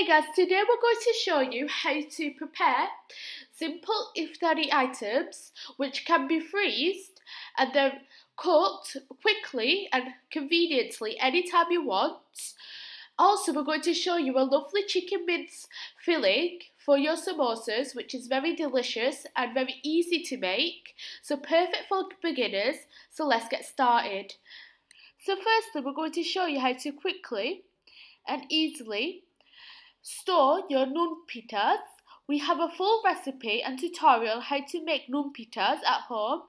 Hey guys, today we're going to show you how to prepare simple iftari items which can be freezed and then cooked quickly and conveniently anytime you want. Also, we're going to show you a lovely chicken mince filling for your samosas, which is very delicious and very easy to make, so perfect for beginners. So let's get started. So firstly, we're going to show you how to quickly and easily store your pithas. We have a full recipe and tutorial how to make pithas at home.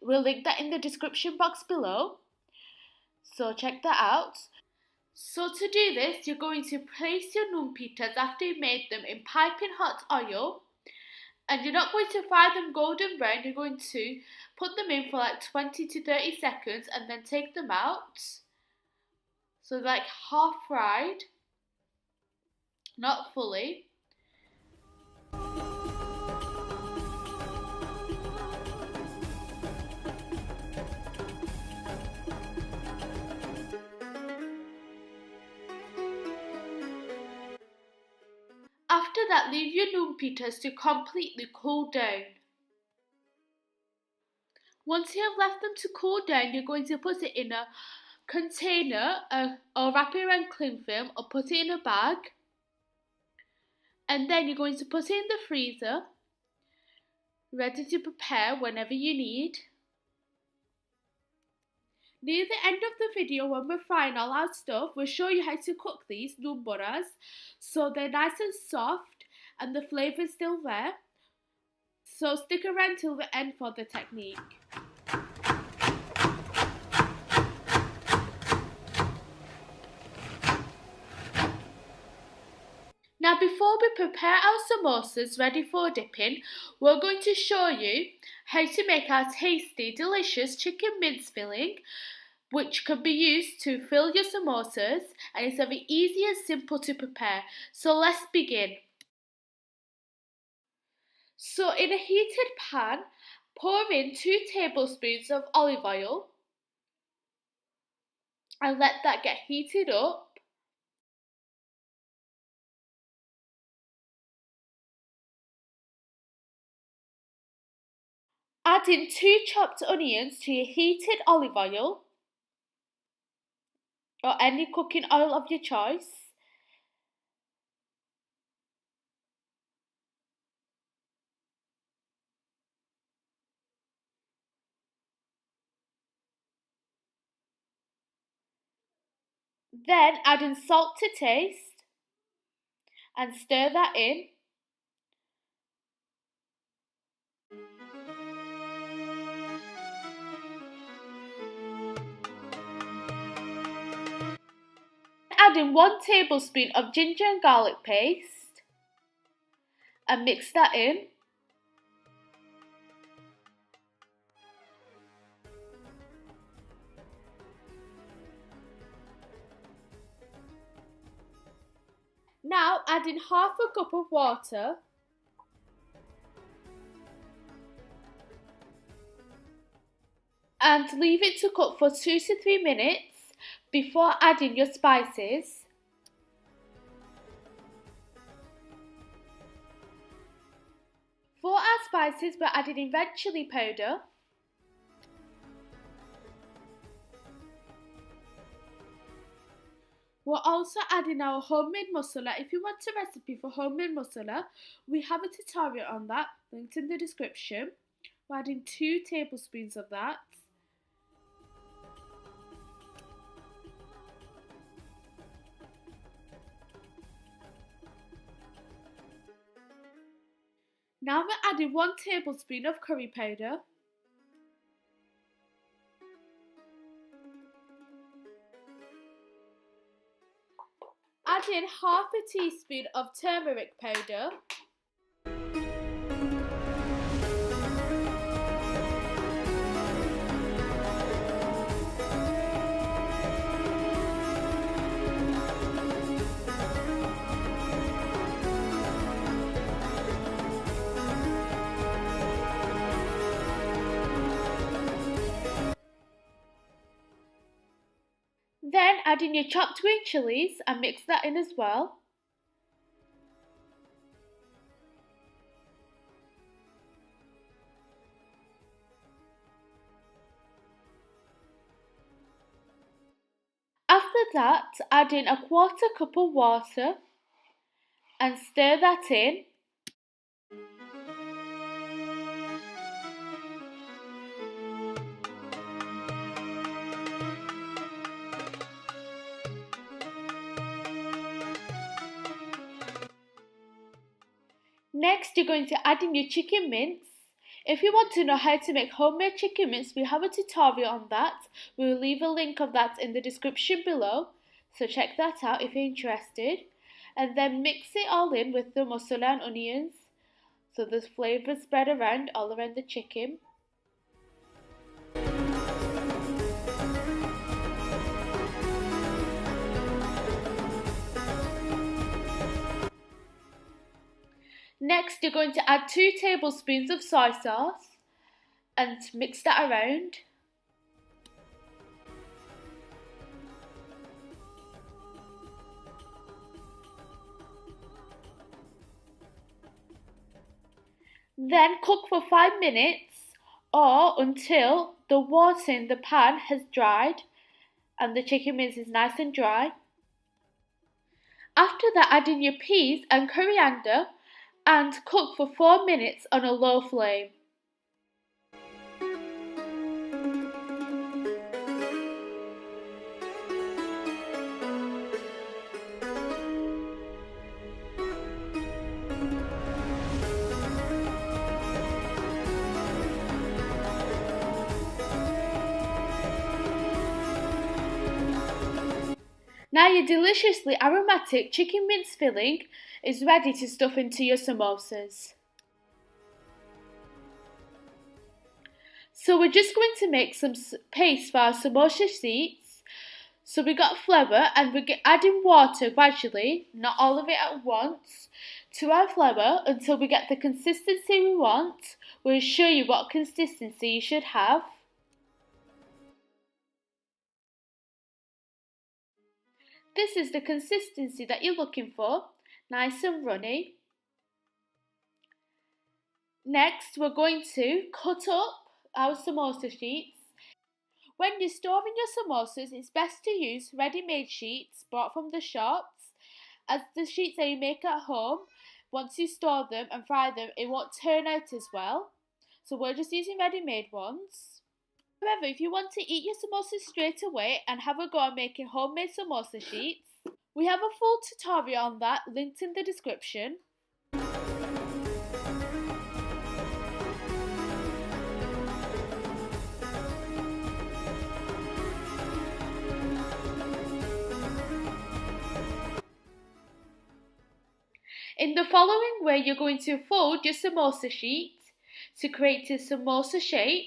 We'll link that in the description box below, so check that out. So to do this, you're going to place your pithas after you've made them in piping hot oil, and you're not going to fry them golden brown. You're going to put them in for like 20 to 30 seconds and then take them out, so like half fried, not fully. After that, leave your pithas to completely cool down. Once you have left them to cool down, you're going to put it in a container or wrap it around cling film or put it in a bag. And then you're going to put it in the freezer, ready to prepare whenever you need. Near the end of the video, when we're frying all our stuff, we'll show you how to cook these boras so they're nice and soft and the flavour is still there. So stick around till the end for the technique. Now, before we prepare our samosas ready for dipping, we're going to show you how to make our tasty, delicious chicken mince filling, which can be used to fill your samosas, and it's very easy and simple to prepare. So let's begin. So in a heated pan, pour in 2 tablespoons of olive oil and let that get heated up. Add in 2 chopped onions to your heated olive oil or any cooking oil of your choice. Then add in salt to taste and stir that in. Add in 1 tablespoon of ginger and garlic paste and mix that in. Now add in half a cup of water and leave it to cook for 2 to 3 minutes before adding your spices. For our spices, we're adding in red chilli powder, we're also adding our homemade masala. If you want a recipe for homemade masala, we have a tutorial on that, linked in the description. We're adding 2 tablespoons of that. Now we're adding 1 tablespoon of curry powder. Add in half a teaspoon of turmeric powder. Then add in your chopped green chillies and mix that in as well. that, add in a quarter cup of water and stir that in. Next, you're going to add in your chicken mince. If you want to know how to make homemade chicken mince, we have a tutorial on that. We will leave a link of that in the description below, so check that out if you're interested. And then mix it all in with the masala and onions, so the flavour spread around all around the chicken. Next, you're going to add 2 tablespoons of soy sauce and mix that around. Then cook for 5 minutes or until the water in the pan has dried and the chicken mince is nice and dry. After that, add in your peas and coriander and cook for 4 minutes on a low flame. Now your deliciously aromatic chicken mince filling is ready to stuff into your samosas. So we're just going to make some paste for our samosa sheets. So we got flour and we're adding water gradually, not all of it at once, to our flour until we get the consistency we want. We'll show you what consistency you should have. This is the consistency that you're looking for, nice and runny. Next, we're going to cut up our samosa sheets. When you're storing your samosas, it's best to use ready-made sheets bought from the shops, as the sheets that you make at home, once you store them and fry them, it won't turn out as well. So we're just using ready-made ones. However, if you want to eat your samosas straight away and have a go at making homemade samosa sheets, we have a full tutorial on that linked in the description. In the following way, you're going to fold your samosa sheet to create a samosa shape,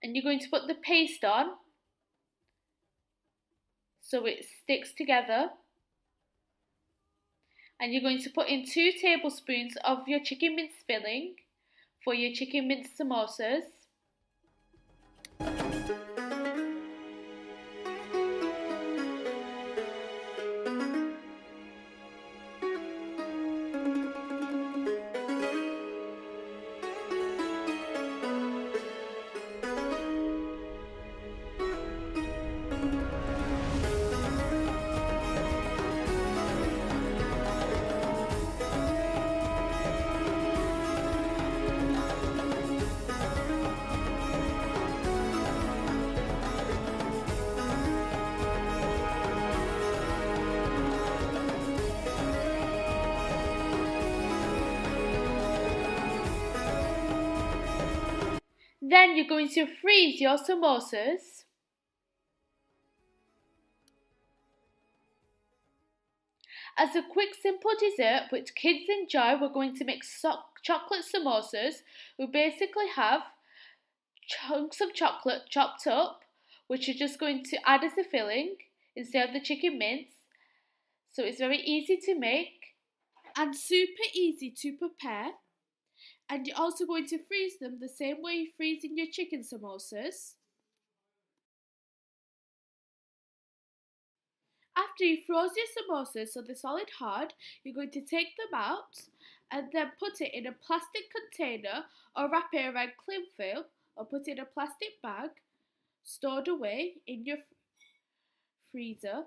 and you're going to put the paste on so it sticks together, and you're going to put in 2 tablespoons of your chicken mince filling for your chicken mince samosas. Then you're going to freeze your samosas. As a quick simple dessert which kids enjoy, we're going to make chocolate samosas. We basically have chunks of chocolate chopped up, which you're just going to add as a filling instead of the chicken mince. So it's very easy to make and super easy to prepare. And you're also going to freeze them the same way you're freezing your chicken samosas. After you froze your samosas so they're solid hard, you're going to take them out and then put it in a plastic container or wrap it around cling film or put it in a plastic bag stored away in your freezer.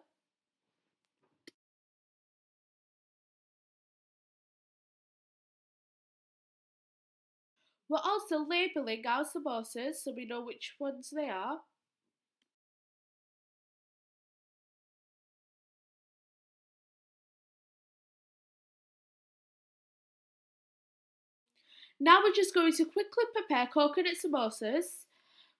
We're also labelling our samosas so we know which ones they are. Now we're just going to quickly prepare coconut samosas.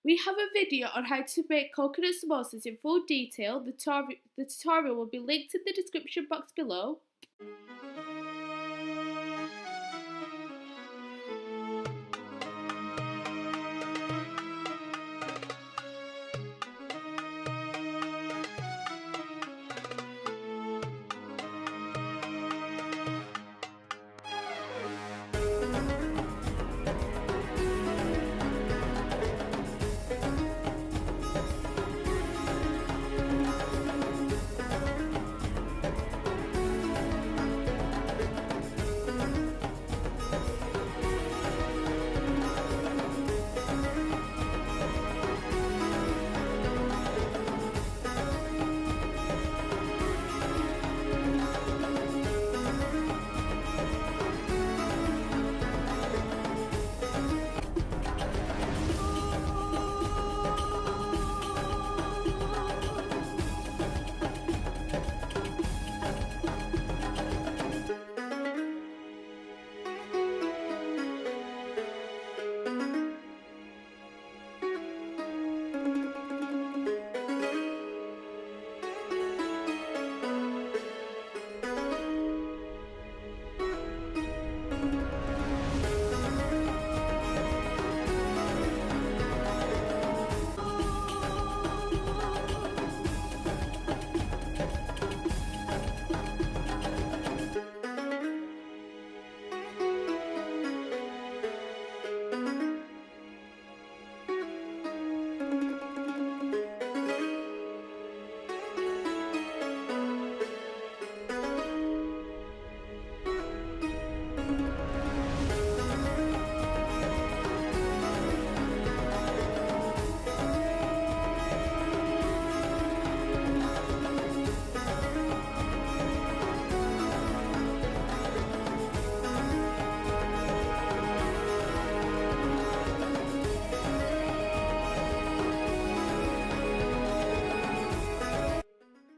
We have a video on how to make coconut samosas in full detail. The tutorial will be linked in the description box below.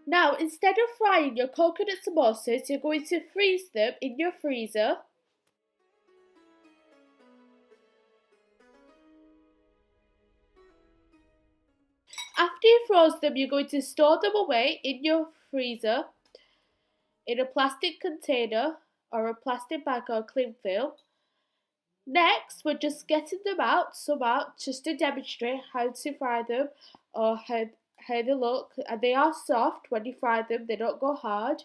Now, instead of frying your coconut samosas, you're going to freeze them in your freezer. After you froze them, you're going to store them away in your freezer in a plastic container or a plastic bag or cling film. Next, we're just getting some out, just to demonstrate how to fry them or how they look. And they are soft when you fry them, they don't go hard.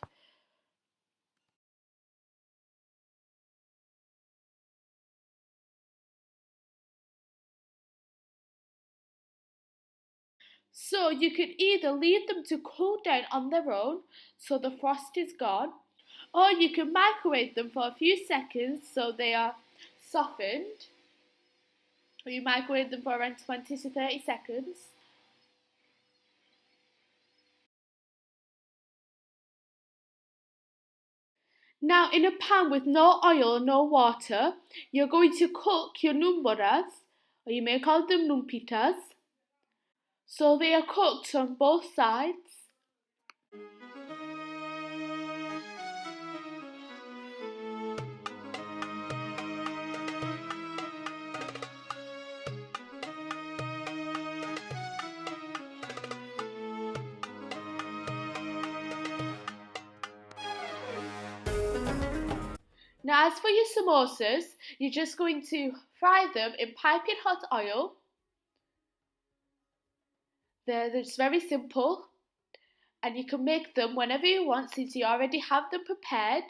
So you can either leave them to cool down on their own so the frost is gone, or you can microwave them for a few seconds so they are softened. Or you microwave them for around 20 to 30 seconds. Now, in a pan with no oil or no water, you're going to cook your numboras, or you may call them numpitas, so they are cooked on both sides. Now, as for your samosas, you're just going to fry them in piping hot oil. They're just very simple, and you can make them whenever you want since you already have them prepared.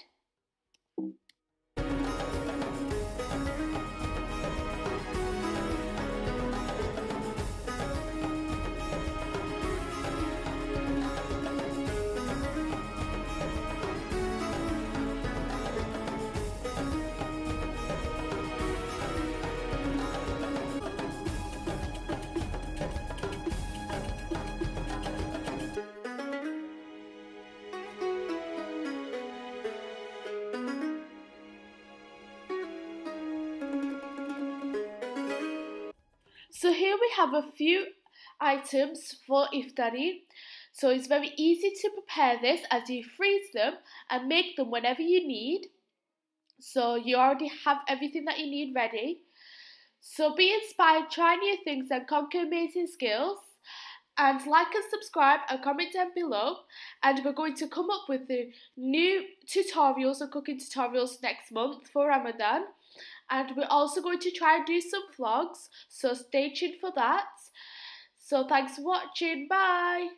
So here we have a few items for iftari. So it's very easy to prepare this as you freeze them and make them whenever you need. So you already have everything that you need ready. So be inspired, try new things and conquer amazing skills. And like and subscribe and comment down below. And we're going to come up with the new tutorials and cooking tutorials next month for Ramadan. And we're also going to try and do some vlogs, so stay tuned for that. So thanks for watching, bye!